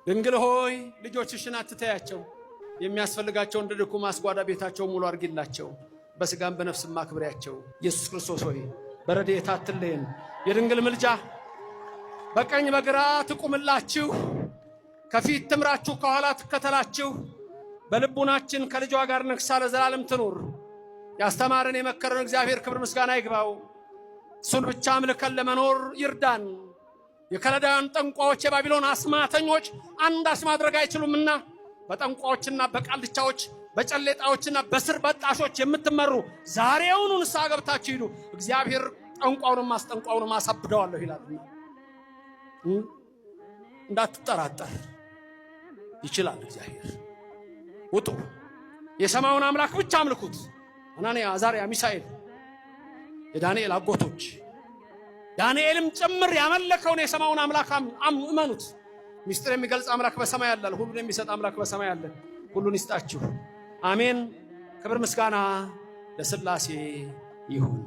ድንግል ሆይ ልጆችሽን አትተያቸው፣ የሚያስፈልጋቸው እንድልኩ ማስጓዳ ቤታቸው ሙሉ አርጊላቸው፣ በስጋም በነፍስም አክብሪያቸው። ኢየሱስ ክርስቶስ ሆይ በረድኤት አትለየን። የድንግል ምልጃ በቀኝ በግራ ትቁምላችሁ፣ ከፊት ትምራችሁ፣ ከኋላ ትከተላችሁ። በልቡናችን ከልጇ ጋር ነግሳ ለዘላለም ትኑር። ያስተማረን የመከረን እግዚአብሔር ክብር ምስጋና ይግባው። እሱን ብቻ አምልከን ለመኖር ይርዳን። የከለዳውያን ጠንቋዎች የባቢሎን አስማተኞች አንዳች ማድረግ አይችሉምና በጠንቋዎችና በቃልቻዎች በጨሌጣዎችና በስር በጣሾች የምትመሩ ዛሬውኑ ንስሐ ገብታችሁ ሂዱ። እግዚአብሔር ጠንቋውንም ማስጠንቋውንም አሳብደዋለሁ ይላልና እንዳትጠራጠር ይችላል እግዚአብሔር። ውጡ፣ የሰማዩን አምላክ ብቻ አምልኩት። አናንያ፣ አዛርያ፣ ሚሳኤል የዳንኤል አጎቶች ዳንኤልም ጭምር ያመለከውን የሰማዩን አምላክ እመኑት። ሚስጥር የሚገልጽ አምላክ በሰማይ ያለ፣ ሁሉን የሚሰጥ አምላክ በሰማይ ያለ። ሁሉን ይስጣችሁ። አሜን። ክብር ምስጋና ለሥላሴ ይሁን።